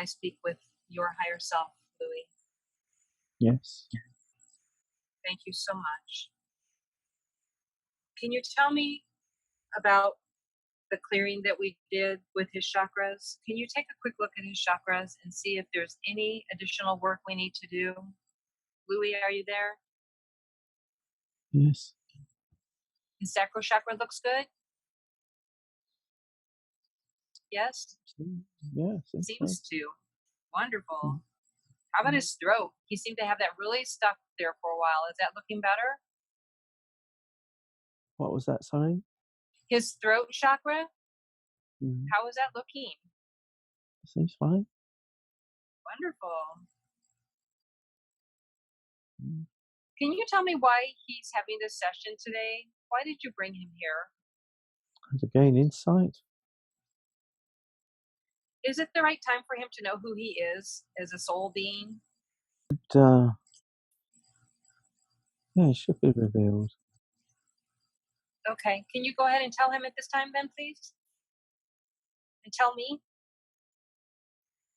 I speak with your higher self, Louis? Yes. Thank you so much. Can you tell me about the clearing that we did with his chakras? Can you take a quick look at his chakras and see if there's any additional work we need to do? Louis, are you there? Yes. His sacral chakra looks good? Yes? Yes. Seems to. Wonderful. Mm. How about his throat? He seemed to have that really stuck there for a while. Is that looking better? What was that, sorry? His throat chakra? Mm. How is that looking? Seems fine. Wonderful. Mm. Can you tell me why he's having this session today? Why did you bring him here? To gain insight. Is it the right time for him to know who he is as a soul being? Yeah, it should be revealed. Okay. Can you go ahead and tell him at this time then, please? And tell me?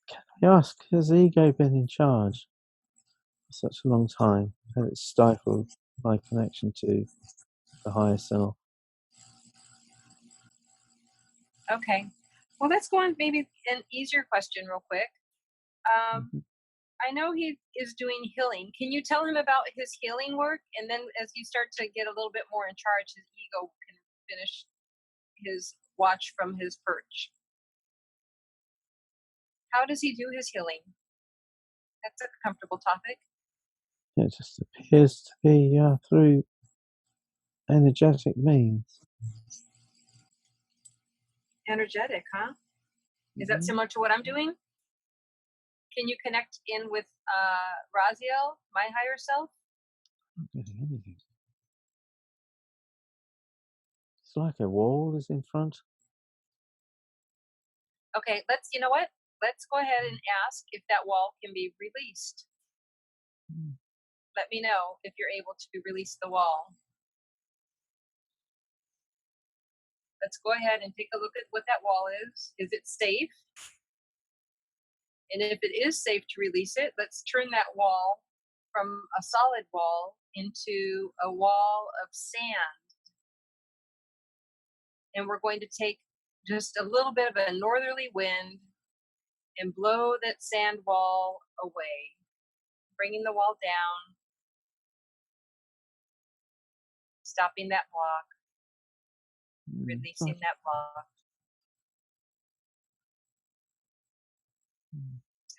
Can I ask, has the ego been in charge for such a long time? Has it stifled my connection to the higher self? Okay. Well, let's go on maybe an easier question real quick. I know he is doing healing. Can you tell him about his healing work? And then as you start to get a little bit more in charge, his ego can finish his watch from his perch. How does he do his healing? That's a comfortable topic. It just appears to be through energetic means. Energetic, huh? Is that similar to what I'm doing? Can you connect in with Raziel, my higher self? I'm not getting anything. It's like a wall is in front. Okay, you know what? Let's go ahead and ask if that wall can be released. Let me know if you're able to release the wall. Let's go ahead and take a look at what that wall is. Is it safe? And if it is safe to release it, let's turn that wall from a solid wall into a wall of sand. And we're going to take just a little bit of a northerly wind and blow that sand wall away, bringing the wall down, stopping that block, releasing that block.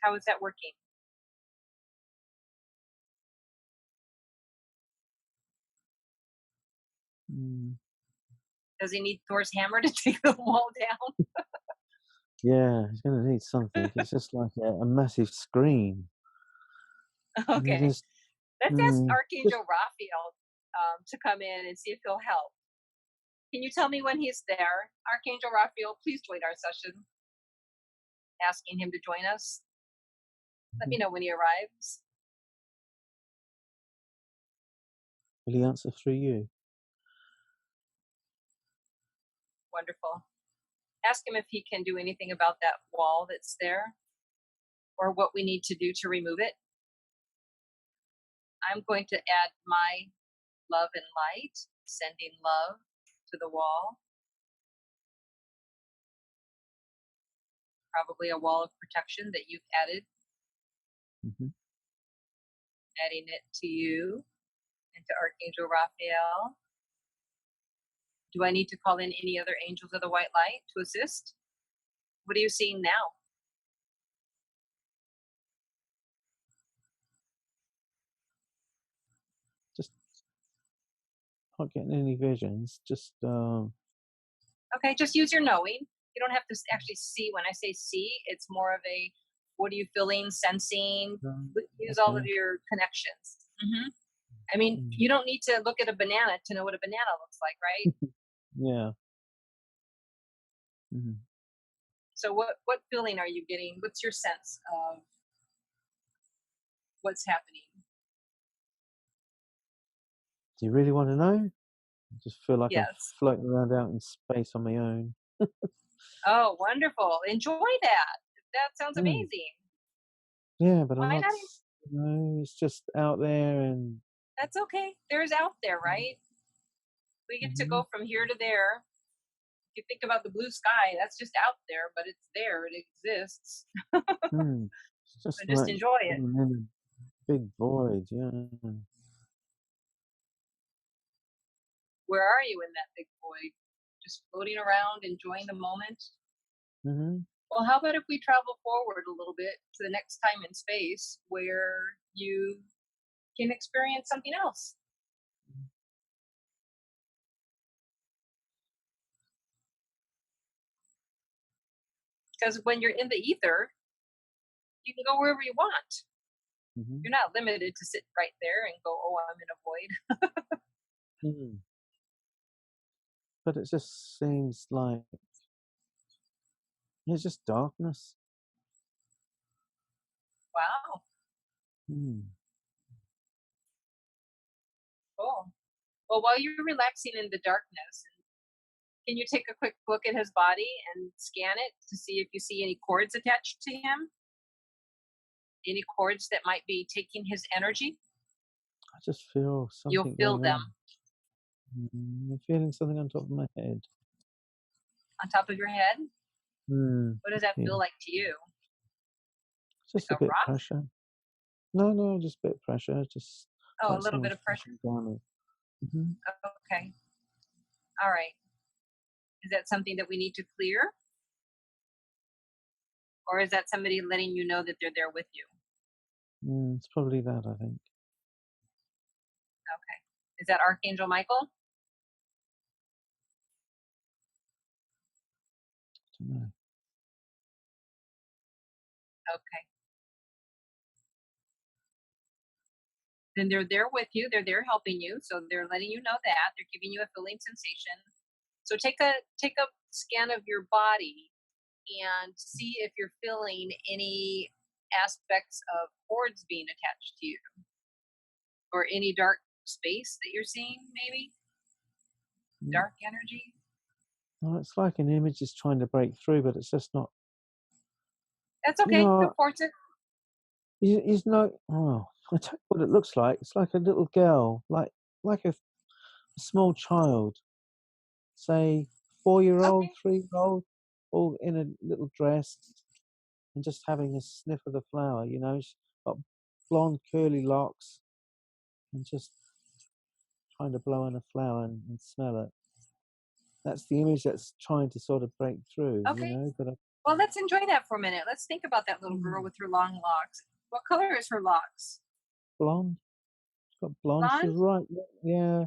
How is that working? Does he need Thor's hammer to take the wall down? Yeah, he's going to need something. It's just like a massive screen. Okay. Let's ask Archangel Raziel to come in and see if he'll help. Can you tell me when he's there? Archangel Raziel, please join our session. Asking him to join us. Let me know when he arrives. Will he answer through you? Wonderful. Ask him if he can do anything about that wall that's there, or what we need to do to remove it. I'm going to add my love and light, sending love to the wall. Probably a wall of protection that you've added. Adding it to you and to Archangel Raziel. Do I need to call in any other angels of the white light to assist? What are you seeing now? Just not getting any visions. Just okay, just use your knowing. You don't have to actually see. When I say see, it's more of a what are you feeling, sensing? Use all of your connections. I mean, you don't need to look at a banana to know what a banana looks like, right? Yeah. So what feeling are you getting? What's your sense of what's happening? Do you really want to know? I just feel like yes. I'm floating around out in space on my own. Oh, wonderful. Enjoy that. That sounds amazing. Yeah, but I'm Why not. not? It's just out there, and That's okay. There's out there, right? We get to mm-hmm. go from here to there. If you think about the blue sky, that's just out there, but it's there. It exists. It's just So just like enjoy it. being in a big void. Yeah. Where are you in that big void? Just floating around, enjoying the moment. Mm-hmm. Well, how about if we travel forward a little bit to the next time in space where you can experience something else? Because when you're in the ether, you can go wherever you want. Mm-hmm. You're not limited to sit right there and go, oh, I'm in a void. Mm. But it just seems like it's just darkness. Wow. Cool. Well, while you're relaxing in the darkness, can you take a quick look at his body and scan it to see if you see any cords attached to him? Any cords that might be taking his energy? I just feel You'll something feel going them on. I'm feeling something on top of my head. on top of your head. Mm. What does that Yeah. feel like to you? Just Like a a bit rock? pressure. No, just a bit of pressure. Just Oh, a like little bit someone's of pressure? pushing down it. Mm-hmm. Okay. All right. Is that something that we need to clear? Or is that somebody letting you know that they're there with you? It's probably that, I think. Okay. Is that Archangel Michael? I don't know. Okay. Then they're there with you. They're there helping you. So they're letting you know that. They're giving you a feeling sensation. So take a scan of your body and see if you're feeling any aspects of cords being attached to you or any dark space that you're seeing, maybe dark energy. Well, it's like an image is trying to break through, but it's just not. That's okay. Go towards it. He's not. Oh, I tell you what it looks like. It's like a little girl, like a small child, say 4-year-old, Okay. 3-year-old, all in a little dress and just having a sniff of the flower. She's got blonde curly locks and just trying to blow on a flower and smell it. That's the image that's trying to sort of break through, Okay. But Well, let's enjoy that for a minute. Let's think about that little girl with her long locks. What color is her locks? blonde. She's got blonde. She's Blonde? right. Yeah,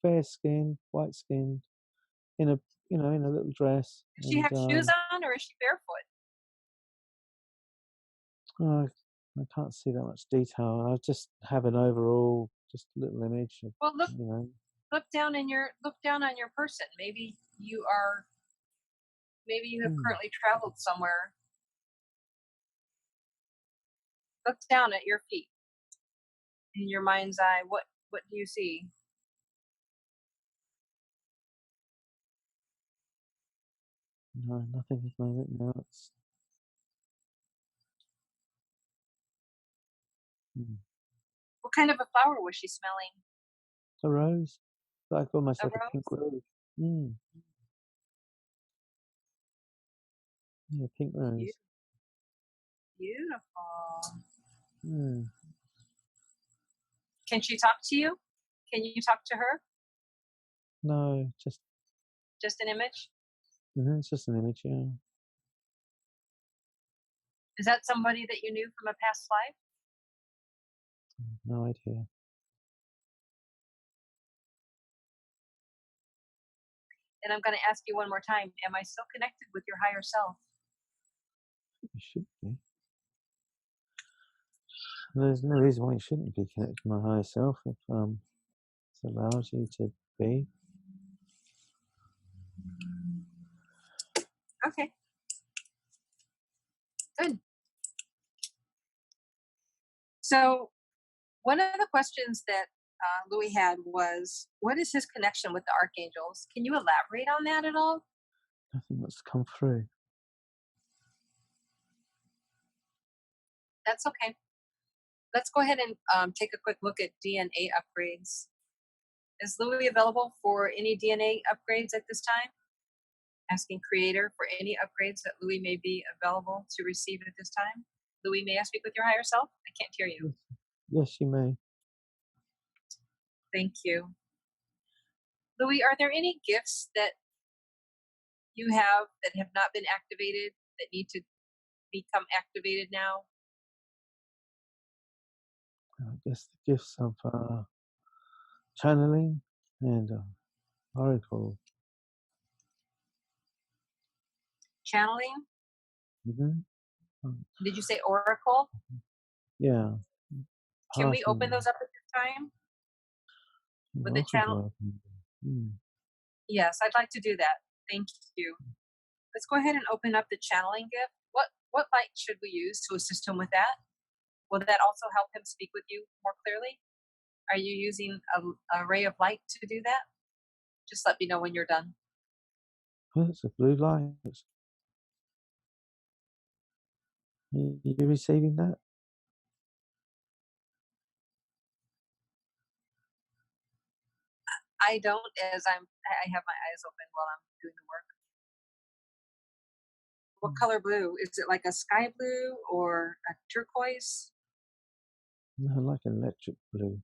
fair skin, white skin, in a in a little dress, Does she and have shoes on or is she barefoot? oh, I can't see that much detail. I just have an overall, just a little image of, Well, you know. look down on your person. Maybe you have Hmm. currently traveled somewhere. Look down at your feet. In your mind's eye, what do you see? No, nothing at the moment. No, it's What kind of a flower was she smelling? a rose, like almost A like a pink rose? rose. Yeah, pink rose. Beautiful. Mm. Can she talk to you? Can you talk to her? No, Just an image? it's just an image. Yeah. Is that somebody that you knew from a past life? No idea. And I'm going to ask you one more time. Am I still connected with your higher self? You should be. There's no reason why you shouldn't be connected to my higher self if it allows you to be. Okay. Good. So, one of the questions that Louis had was, what is his connection with the archangels? Can you elaborate on that at all? Nothing that's come through. That's okay. Let's go ahead and take a quick look at DNA upgrades. Is Louis available for any DNA upgrades at this time? Asking Creator for any upgrades that Louis may be available to receive at this time. Louis, may I speak with your higher self? I can't hear you. Yes, you may. Thank you. Louis, are there any gifts that you have that have not been activated that need to become activated now? I guess the gifts of channeling and oracle. Channeling? Mm-hmm. Did you say oracle? Yeah. Can we open Passing. those up at this time You're with the welcome to channel? open them. Yes, I'd like to do that. Thank you. Let's go ahead and open up the channeling gift. What light should we use to assist him with that? Will that also help him speak with you more clearly? Are you using a ray of light to do that? Just let me know when you're done. Oh, it's a blue light. Are you receiving that? I don't, as I have my eyes open while I'm doing the work. What color blue? Is it like a sky blue or a turquoise? No, like electric blue.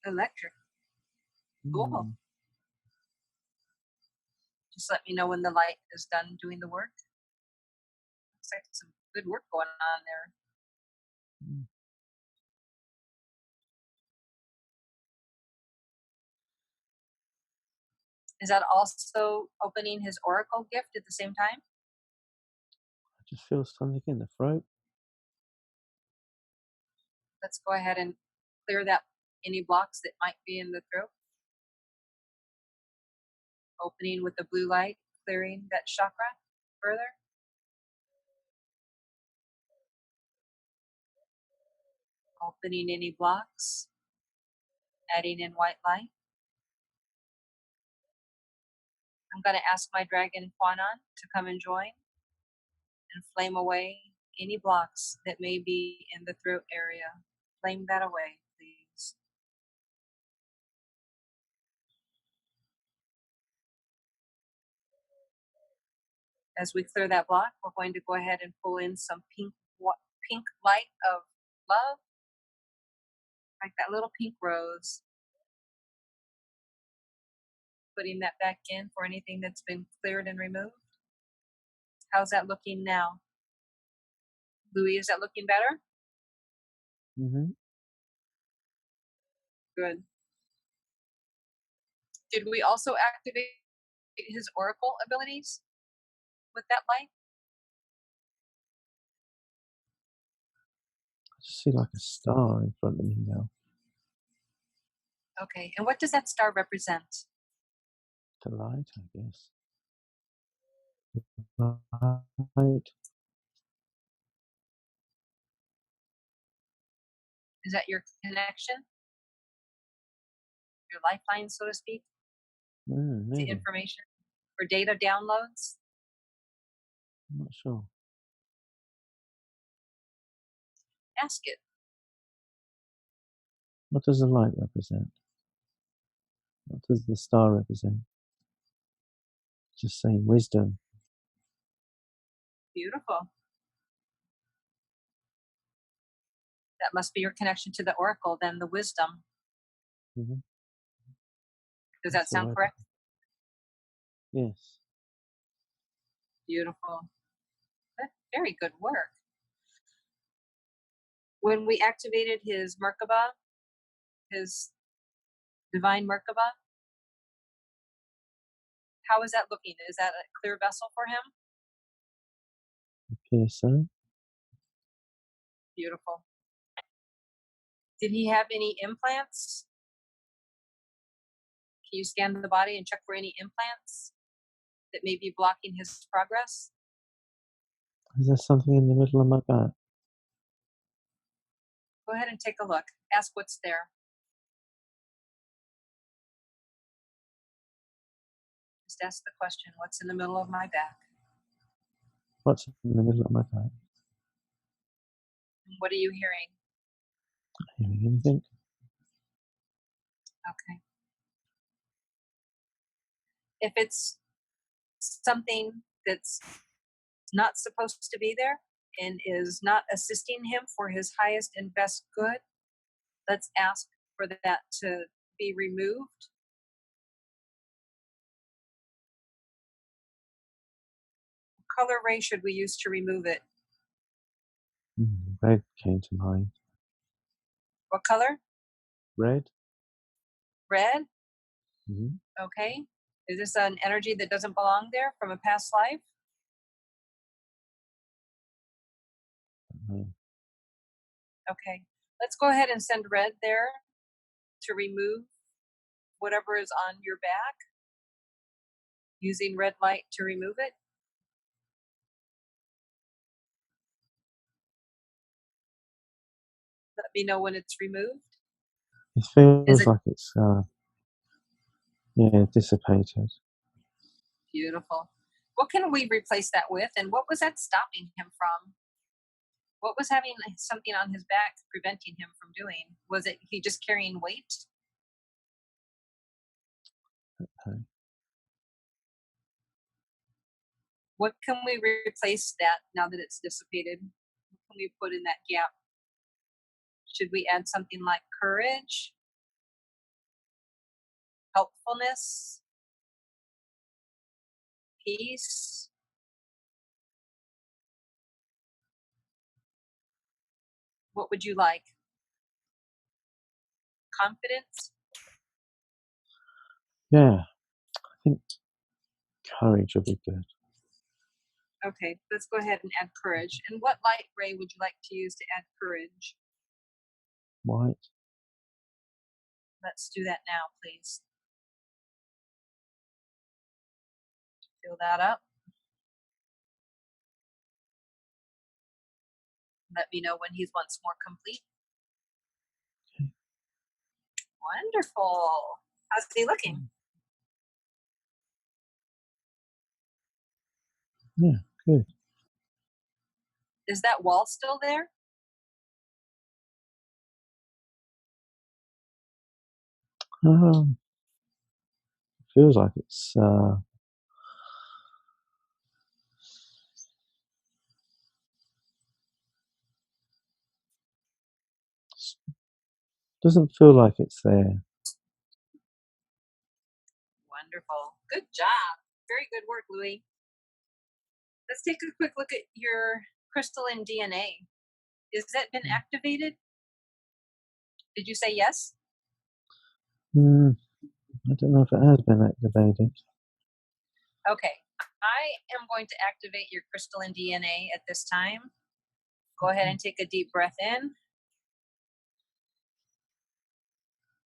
Electric. Cool. Mm. Just let me know when the light is done doing the work. Looks like some good work going on there. Mm. Is that also opening his oracle gift at the same time? I just feel something in the throat. Let's go ahead and clear that any blocks that might be in the throat. Opening with the blue light, clearing that chakra further. Opening any blocks, adding in white light. I'm going to ask my dragon Quanon to come and join and flame away any blocks that may be in the throat area. Flame that away, please. As we clear that block, we're going to go ahead and pull in some pink light of love, like that little pink rose. Putting that back in for anything that's been cleared and removed. How's that looking now? Louis, is that looking better? Mm-hmm. Good. Did we also activate his oracle abilities with that light? I just see like a star in front of me now. Okay, and what does that star represent? The light, I guess. Light. Is that your connection? Your lifeline, so to speak? The Maybe. information for data downloads? I'm not sure. Ask it. What does the light represent? What does the star represent? Just saying wisdom. Beautiful. That must be your connection to the oracle, then the wisdom. Mm-hmm. Does that sound correct? Yes. Beautiful. Very good work. When we activated his Merkaba, his divine Merkaba, how is that looking? Is that a clear vessel for him? Appears so. Beautiful. Did he have any implants? Can you scan the body and check for any implants that may be blocking his progress? Is there something in the middle of my back? Go ahead and take a look. Ask what's there. Just ask the question, what's in the middle of my back? What's in the middle of my back? What are you hearing? Hearing anything? Okay. If it's something that's not supposed to be there and is not assisting him for his highest and best good, let's ask for that to be removed. What color ray should we use to remove it? Red came to mind. What color? Red? Red? Mm-hmm. Okay. Is this an energy that doesn't belong there from a past life? No. Okay. Let's go ahead and send red there to remove whatever is on your back, using red light to remove it. Let me know when it's removed. It feels like it's dissipated. Beautiful. What can we replace that with, and what was that stopping him from? What was having something on his back preventing him from doing? Was it he just carrying weight? Okay. What can we replace that now that it's dissipated? What can we put in that gap? Should we add something like courage, helpfulness, peace? What would you like? Confidence? Yeah, I think courage would be good. Okay, let's go ahead and add courage. And what light ray would you like to use to add courage? White? Let's do that now, please. Fill that up. Let me know when he's once more complete. Okay. Wonderful. How's he looking? Yeah, good. Is that wall still there? Feels like it's doesn't feel like it's there. Wonderful. Good job. Very good work, Louis. Let's take a quick look at your crystalline DNA. Has that been activated? Did you say yes? I don't know if it has been activated. Okay. I am going to activate your crystalline DNA at this time. Go ahead and take a deep breath in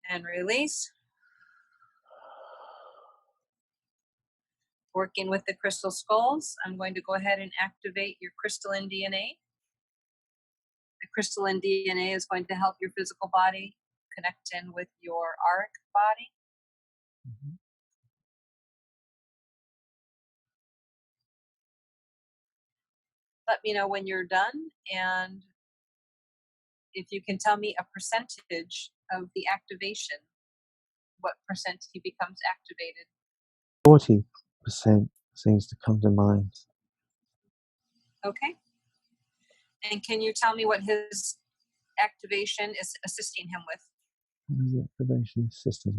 and release. Working with the crystal skulls, I'm going to go ahead and activate your crystalline DNA. The crystalline DNA is going to help your physical body connect in with your auric body. Mm-hmm. Let me know when you're done, and if you can tell me a percentage of the activation, what percent he becomes activated. 40% seems to come to mind. Okay. And can you tell me what his activation is assisting him with? What is the activation system?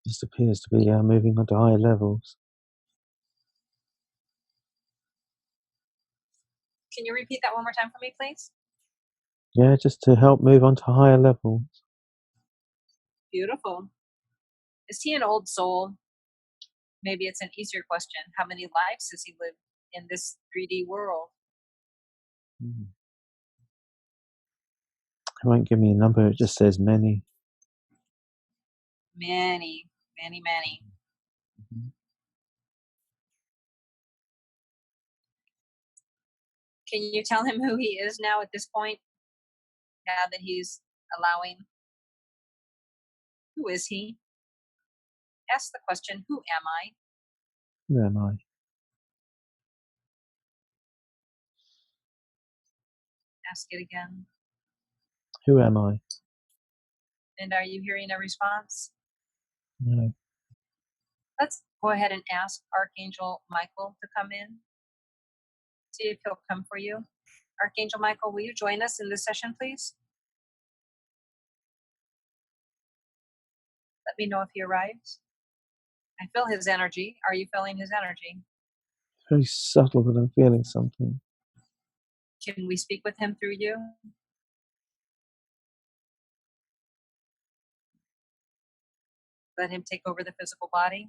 Just appears to be moving on to higher levels. Can you repeat that one more time for me, please? Yeah, just to help move on to higher levels. Beautiful. Is he an old soul? Maybe it's an easier question. How many lives has he lived in this 3D world? It won't give me a number, it just says many. Many, many, many. Mm-hmm. Can you tell him who he is now at this point? Now that he's allowing? Who is he? Ask the question, who am I? Who am I? Ask it again. Who am I? And are you hearing a response? No. Let's go ahead and ask Archangel Michael to come in. See if he'll come for you. Archangel Michael, will you join us in this session, please? Let me know if he arrives. I feel his energy. Are you feeling his energy? Very subtle, but I'm feeling something. Can we speak with him through you? Let him take over the physical body,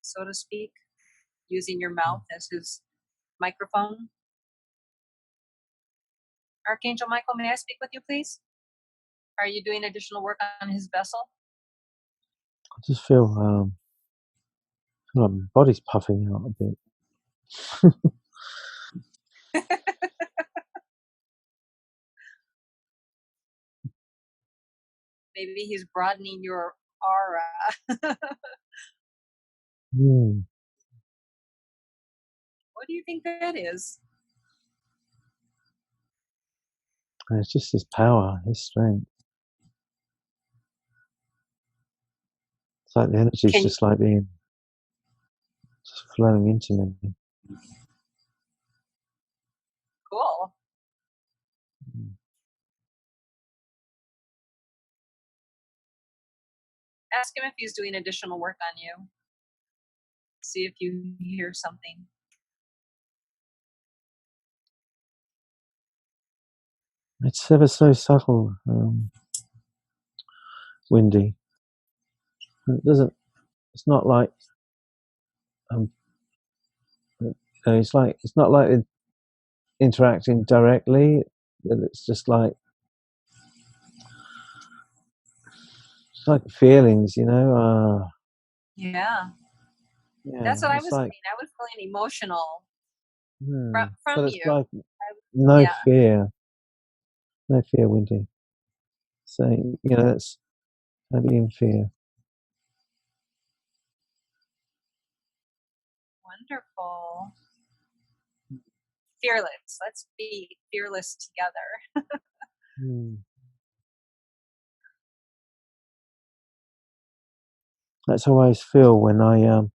so to speak, using your mouth as his microphone. Archangel Michael, may I speak with you, please? Are you doing additional work on his vessel? I just feel like my body's puffing out a bit. Maybe he's broadening your aura. Mm. What do you think that is? And it's just his power, his strength. It's like the energy's just like being just flowing into me. Cool. Ask him if he's doing additional work on you. See if you hear something. It's ever so subtle, Wendy. It doesn't. It's not like it's not like interacting directly. It's just like it's like feelings, you know. Yeah. Yeah, That's what I it's was like. feeling. I was feeling emotional But from it's you. like no Yeah. fear, Wendy. So that's don't be in fear. Wonderful. Fearless. Let's be fearless together. That's how I always feel when I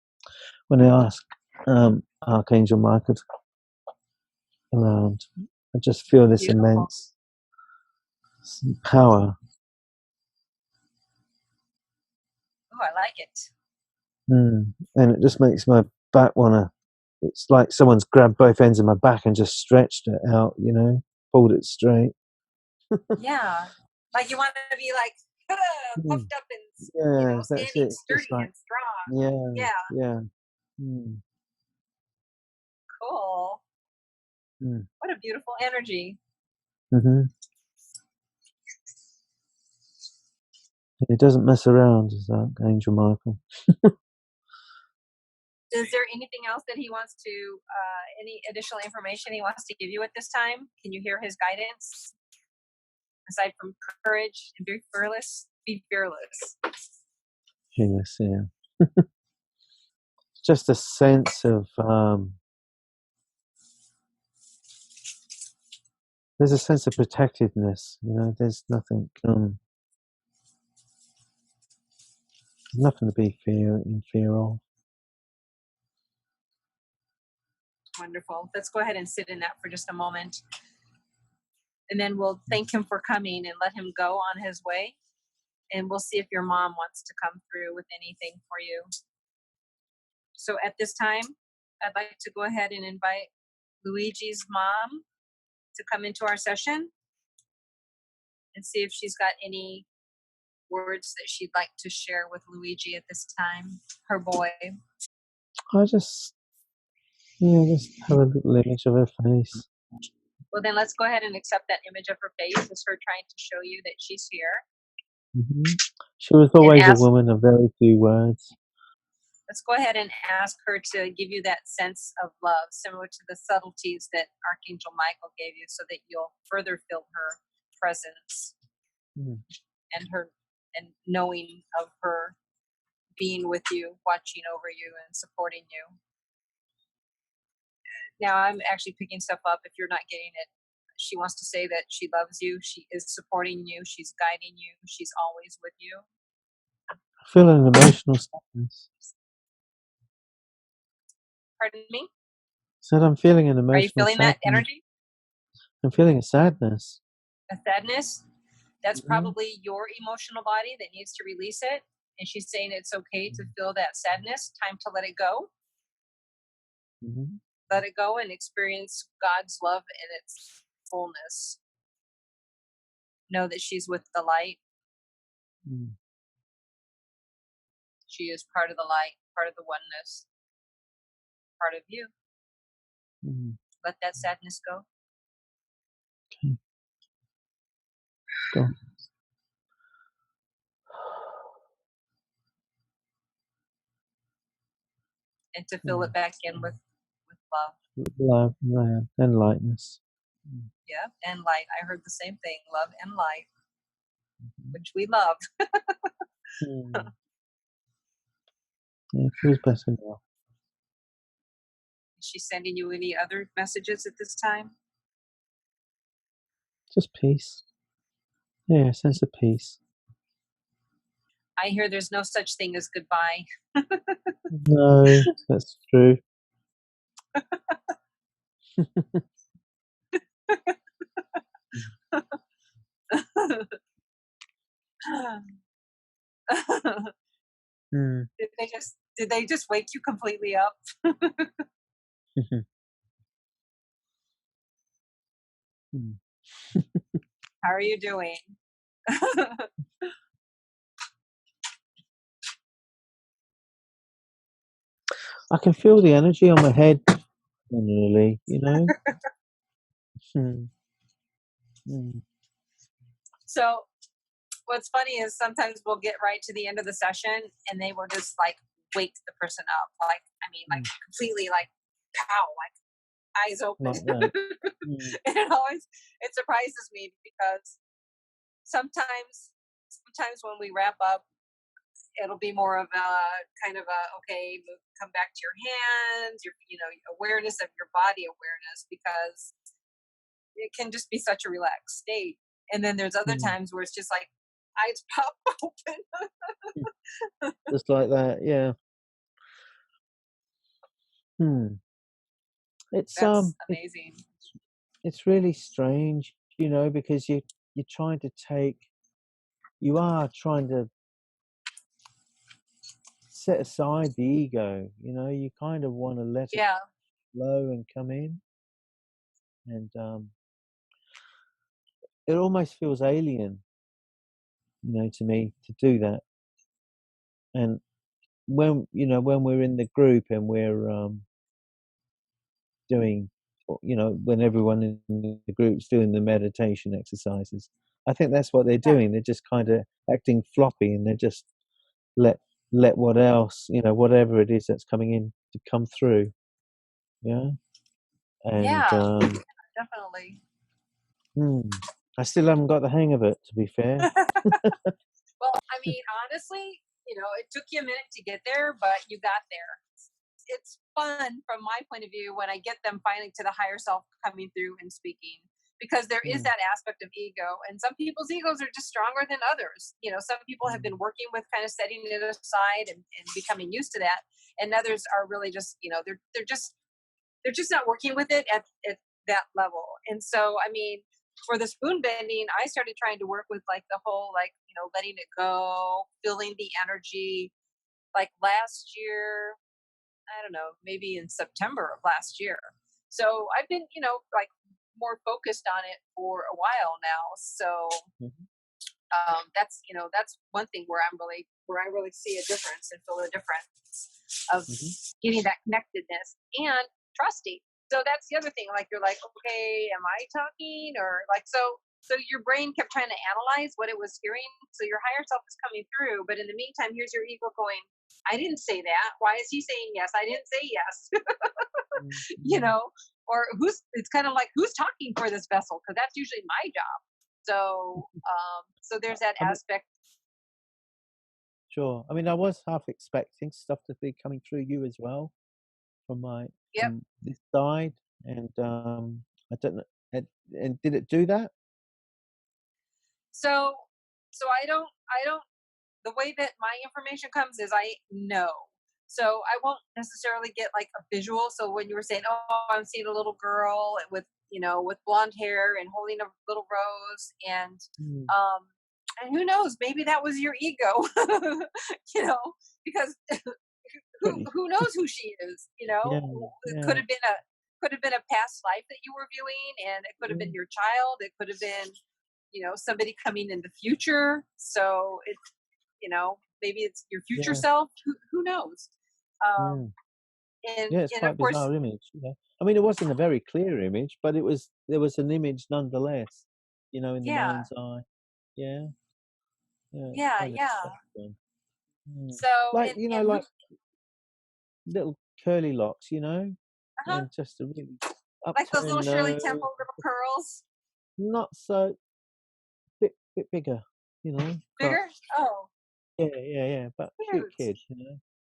ask Archangel Michael around. I just feel this Beautiful. immense power. Oh, I like it. And it just makes my back wanna. It's like someone's grabbed both ends of my back and just stretched it out, pulled it straight. Yeah. Like you want to be like puffed up and, Yeah, that's standing it. sturdy Just like, and strong. Yeah. yeah. Mm. Cool. Mm. What a beautiful energy. Mhm. He doesn't mess around, is Archangel Michael. Is there anything else that he wants to, any additional information he wants to give you at this time? Can you hear his guidance? Aside from courage and be fearless, be fearless. Yes, yeah. Just a sense of there's a sense of protectedness. There's nothing to be in fear of. Wonderful. Let's go ahead and sit in that for just a moment. And then we'll thank him for coming and let him go on his way. And we'll see if your mom wants to come through with anything for you. So at this time, I'd like to go ahead and invite Luigi's mom to come into our session and see if she's got any words that she'd like to share with Luigi at this time, her boy. I just have a little image of her face. Well, then let's go ahead and accept that image of her face as her trying to show you that she's here. She was always a woman of very few words. Let's go ahead and ask her to give you that sense of love, similar to the subtleties that Archangel Michael gave you, so that you'll further feel her presence and knowing of her being with you, watching over you, and supporting you. Now I'm actually picking stuff up if you're not getting it. She wants to say that she loves you. She is supporting you. She's guiding you. She's always with you. I feel an emotional sadness. Pardon me? Said I'm feeling an Are you emotional feeling that sadness. energy? I'm feeling a sadness. A sadness? That's Mhm. probably your emotional body that needs to release it. And she's saying it's okay to feel that sadness. Time to let it go. Mhm. Let it go and experience God's love in its fullness. Know that she's with the light. Mm. She is part of the light, part of the oneness, part of you. Mm. Let that sadness go. Okay. Go. And to fill it back in with love. Love and lightness. Mm. Yeah. And light. I heard the same thing. Love and light, Mhm. which we love. Mm. Yeah, it feels better now. Is she sending you any other messages at this time? Just peace. Yeah, a sense of peace. I hear there's no such thing as goodbye. No, that's true. Mm. Did they just wake you completely up? Mm. How are you doing? I can feel the energy on my head generally, you know? Mm. Mm. So what's funny is sometimes we'll get right to the end of the session and they will just like wake the person up. Like, I mean, like completely like pow, like eyes open. Like that. Mm. And it surprises me because sometimes when we wrap up, it'll be more of a kind of a, okay, come back to your hands, your, awareness of your body awareness, because it can just be such a relaxed state. And then there's other Mm. times where it's just like eyes pop open. Just like that, yeah. It's That's amazing. it's really strange, you know, because you're trying to you are trying to set aside the ego, you know, you kind of want to let it Yeah. flow and come in, and it almost feels alien, you know, to me to do that. And when we're in the group and we're doing, when everyone in the group's doing the meditation exercises, I think that's what they're doing. They're just kind of acting floppy, and they just let what else, whatever it is that's coming in to come through. Yeah. And Yeah, definitely. I still haven't got the hang of it, to be fair. Well, I mean, honestly, it took you a minute to get there, but you got there. It's fun from my point of view when I get them finally to the higher self coming through and speaking, because there is that aspect of ego, and some people's egos are just stronger than others. Some people have been working with kind of setting it aside and becoming used to that, and others are really just they're just not working with it at that level. And so, I mean, for the spoon bending, I started trying to work with like the whole, like, letting it go, feeling the energy. Like last year, I don't know, maybe in September of last year. So I've been, like more focused on it for a while now. So that's one thing where I really see a difference and feel a difference of getting that connectedness and trusting. So that's the other thing. Like you're like, okay, am I talking or like so? So your brain kept trying to analyze what it was hearing. So your higher self is coming through, but in the meantime, here's your ego going, I didn't say that. Why is he saying yes? I didn't say yes. Or it's kind of like, who's talking for this vessel? Because that's usually my job. So there's that I mean, aspect. sure. I mean, I was half expecting stuff to be coming through you as well from Yep. this side. and I don't know. And did it do that? So I don't the way that my information comes is I know. So I won't necessarily get like a visual. So when you were saying, "Oh, I'm seeing a little girl with with blonde hair and holding a little rose," Mm, um, and who knows, maybe that was your ego, you know, because pretty. who knows who she is, Yeah, It yeah, could have been a past life that you were viewing, and it could have yeah, been your child. It could have been somebody coming in the future. So maybe it's your future yeah. self. Who knows? Um, Mm. and Yeah, it's and quite of a course, bizarre image. Yeah, I mean, it wasn't a very clear image, but there was an image nonetheless. In the yeah, mind's eye. Yeah, yeah, it's yeah, kind of yeah. strange. Mm. So Like and who? like little curly locks, Uh-huh, and just a really like those little upturned Shirley nose, Temple little curls, not so bit bigger, but bigger. Oh, yeah, yeah, yeah, but cute cute. kid,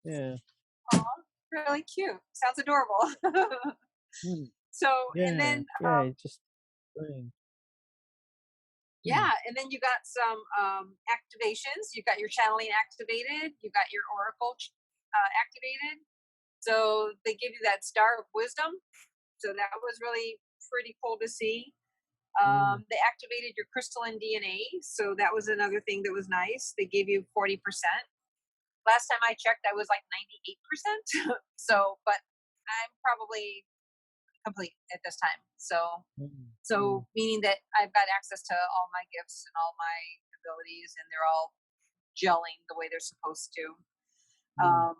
yeah. Aw, really cute. Sounds adorable. Mm. So and Yeah, then yeah, it's just strange. Mm. yeah, and then you got some activations. You got your channeling activated. You got your oracle activated. So they give you that star of wisdom. So that was really pretty cool to see. Mm. They activated your crystalline DNA. So that was another thing that was nice. They gave you 40%. Last time I checked, I was like 98%. So, but I'm probably complete at this time. So, Mm. Mm. so meaning that I've got access to all my gifts and all my abilities, and they're all gelling the way they're supposed to. Mm. Um,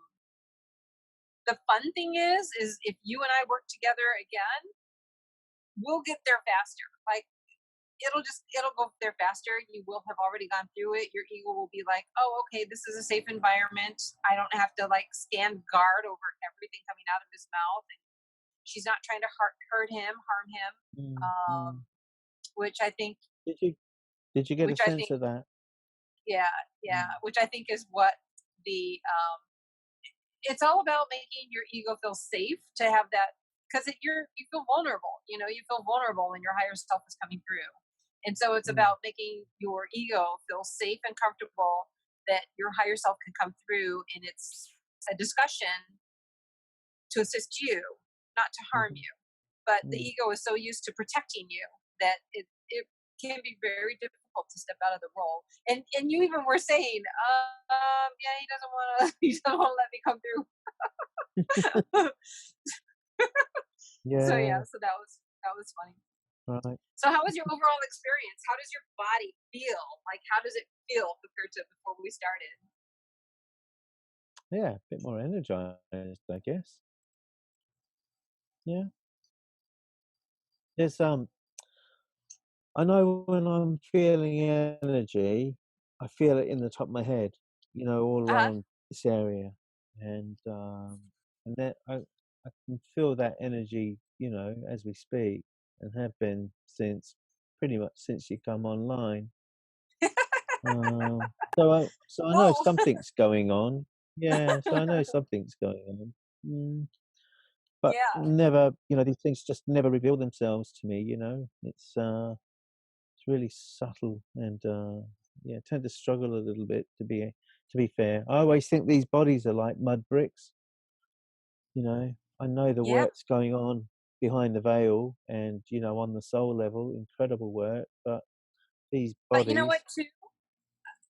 the fun thing is if you and I work together again, we'll get there faster. Like it'll go there faster. You will have already gone through it. Your ego will be like, oh, okay, this is a safe environment. I don't have to like stand guard over everything coming out of his mouth. And she's not trying to hurt him, harm him. Mm. Um, Mm. which I think, Did you did you get a which I sense think, of that? yeah, yeah, Mm. which I think is what the it's all about making your ego feel safe to have that because you feel vulnerable. You feel vulnerable when your higher self is coming through, and so it's Mm. about making your ego feel safe and comfortable that your higher self can come through, and it's a discussion to assist you, not to harm Mhm. you. But the Mm. ego is so used to protecting you that it can be very difficult to step out of the role. And you even were saying, yeah, he doesn't want to he doesn't want to let me come through. So yeah, Yeah, so that was funny. right. So how was your overall experience? How does your body feel? Like how does it feel compared to before we started? Yeah, a bit more energized, I guess. Yeah. There's I know when I'm feeling energy, I feel it in the top of my head, all Uh-huh. around this area. And then I can feel that energy, as we speak, and have been since pretty much since you come online. So I know Whoa. something's going on. Yeah, so I know something's going on. But Yeah. never, these things just never reveal themselves to me. It's really subtle, and yeah, I tend to struggle a little bit to be fair. I always think these bodies are like mud bricks. I know the Yeah. work's going on behind the veil, and on the soul level, incredible work. But these But you know what bodies, too?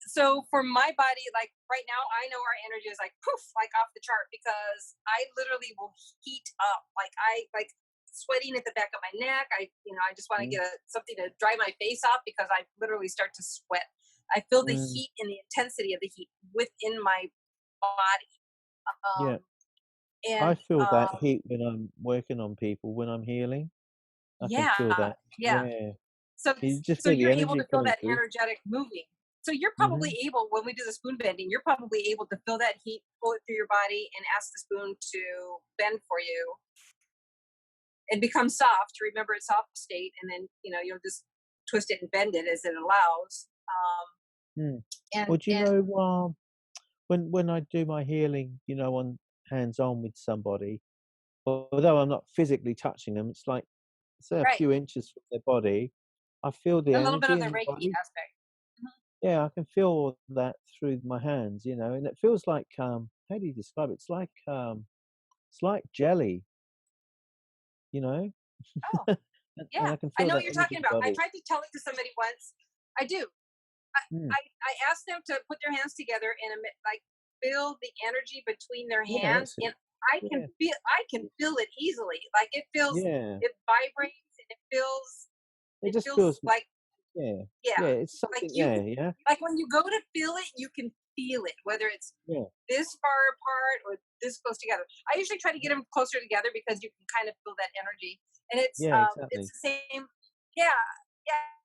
So for my body, like right now, I know our energy is like poof, like off the chart because I literally will heat up. Like I like sweating at the back of my neck. I just want to mm, get something to dry my face off because I literally start to sweat. I feel the mm, heat and the intensity of the heat within my body. yeah, Um, I and feel that heat when I'm working on people when I'm healing. I can feel yeah, that. yeah. Yeah, So you just so feel the you're able energy to feel coming that through. energetic moving. So you're probably Hmm. able when we do the spoon bending, you're probably able to feel that heat, pull it through your body, and ask the spoon to bend for you and become soft. Remember its soft state, and then you'll just twist it and bend it as it allows. Mm. And Well, do you and know, when I do my healing, on hands on with somebody, although I'm not physically touching them, it's like, say, a Right. few inches from their body. I feel the A little bit energy of the in the Reiki body. aspect. Mhm. Yeah, I can feel that through my hands, you know, and it feels like, how do you describe it? It's like jelly, you know, Oh, and yeah. I can I feel know what that you're energy talking in about. the I body. tried to tell it to somebody once. I do. I, Mm. I asked them to put their hands together and like feel the energy between their Yeah, hands, that's it. and Yeah, I can feel it easily. Like yeah. it vibrates, and It it just feels feels, like, yeah, yeah, yeah. It's like something you there. Yeah, like when you go to feel it, you can feel it, whether it's yeah, this far apart or this close together. I usually try to get them closer together because you can kind of feel that energy, and yeah. it's Exactly. the same. Yeah, yeah,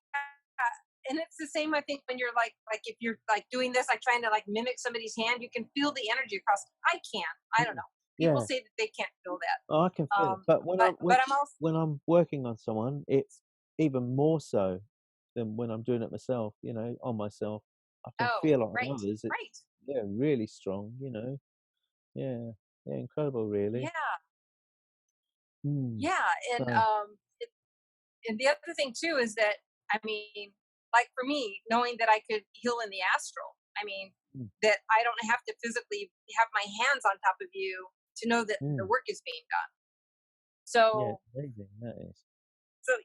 and it's the same. I think when you're like if you're like doing this, like trying to like mimic somebody's hand, you can feel the energy across. I can't. I don't Mm. know. People Yeah. say that they can't feel that. Oh, I can feel it. But But I'm also, when I'm working on someone, it's even more so than when I'm doing it myself. You know, on myself, I can oh, feel it on right, others. It's, right, yeah, really strong. You know, yeah, yeah, incredible, really. yeah, Mm. yeah, So, and the other thing too is that, I mean, like for me, knowing that I could heal in the astral, I mean, mm, that I don't have to physically have my hands on top of you to know that the mm. work is being done. Yeah, So it's amazing. That is.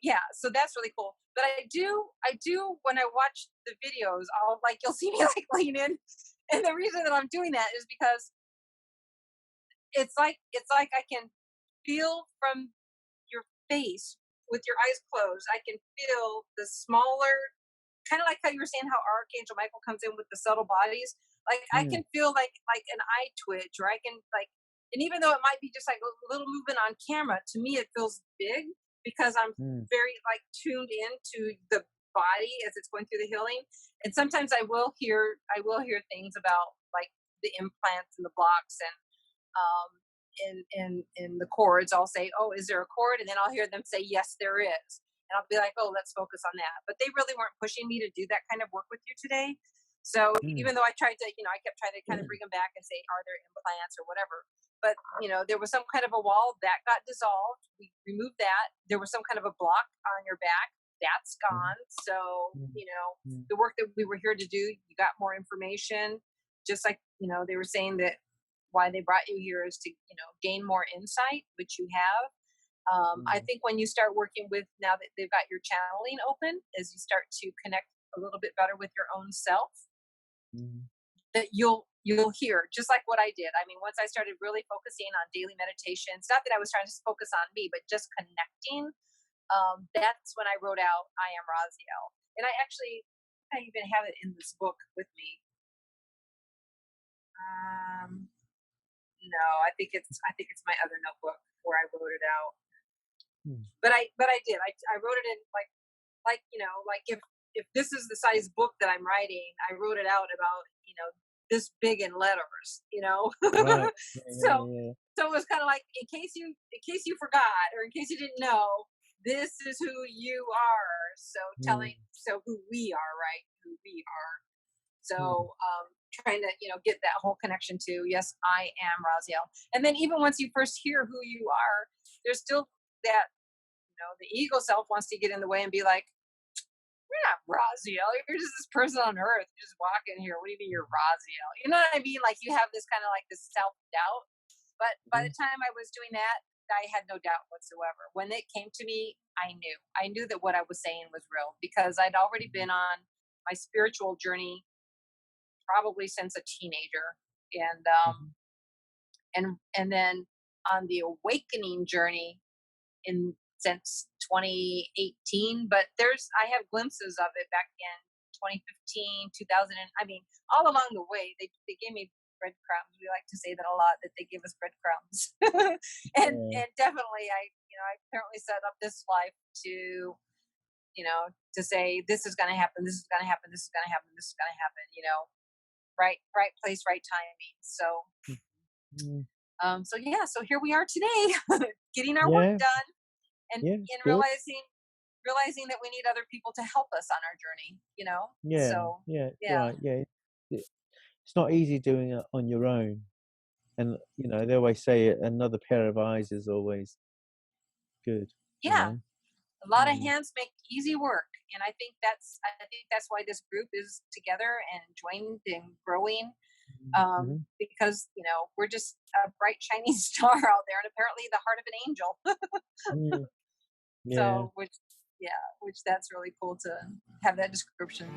yeah, so that's really cool. But I do when I watch the videos, I'll like you'll see me like lean in, and the reason that I'm doing that is because it's like I can feel from your face with your eyes closed. I can feel the smaller, kind of like how you were saying how Archangel Michael comes in with the subtle bodies. Like I Mm, can feel like an eye twitch, or I can like, and even though it might be just like a little movement on camera, to me it feels big because I'm mm, very like tuned into the body as it's going through the healing. And sometimes I will hear things about like the implants and the blocks, and um, in the chords, I'll say, "Oh, is there a chord?" And then I'll hear them say, "Yes, there is." And I'll be like, "Oh, let's focus on that." But they really weren't pushing me to do that kind of work with you today. So mm, even though I tried to, I kept trying to kind of bring them back and say, "Are there implants or whatever?" But there was some kind of a wall that got dissolved. We removed that. There was some kind of a block on your back that's mm, gone. So mm, mm, the work that we were here to do, you got more information. Just like they were saying that why they brought you here is to gain more insight, which you have. I mm, think when you start working with, now that they've got your channeling open, as you start to connect a little bit better with your own self, mm, that you'll hear just like what I did. I mean, once I started really focusing on daily meditations, not that I was trying to focus on me, but just connecting. That's when I wrote out "I Am Raziel," and I even have it in this book with me. Um, no, I think it's my other notebook where I wrote it out. mm. But I did. I wrote it in like like if this is the size book that I'm writing, I wrote it out about this big in letters. Right. Yeah, yeah, So yeah, yeah. so it was kind of like, in case you forgot, or in case you didn't know, this is who you are. So Mm, who we are, right? Who we are. mm, So trying to get that whole connection to, yes, I am Raziel. And then even once you first hear who you are, there's still that the ego self wants to get in the way and be like, "You're not Raziel. You're just this person on Earth. You just walk in here. What do you mean you're Raziel?" You know what I mean? Like you have this kind of like this self doubt. But by mm, the time I was doing that, I had no doubt whatsoever. When it came to me, I knew. I knew that what I was saying was real because I'd already mm, been on my spiritual journey probably since a teenager, and mhm, then on the awakening journey in since 2018. But I have glimpses of it back in 2015, 2000, and I mean all along the way they gave me breadcrumbs. We like to say that a lot, that they give us breadcrumbs. yeah. And definitely I apparently set up this life to to say this is going to happen, this is going to happen, this is going to happen, this is going to happen, right place, right timing. So Mm, mm. so yeah, so here we are today, getting our work Yeah, done, and yeah, it's good. realizing that we need other people to help us on our journey. Yeah, So yeah, it's yeah, right. Yeah, it's not easy doing it on your own. And they always say another pair of eyes is always good. Yeah, a lot of Mm. hands make easy work, and I think that's why this group is together and joined and growing. Mhm. Because we're just a bright shiny star out there, and apparently the heart of an angel. Mm. Yeah. So, which that's really cool to have that description.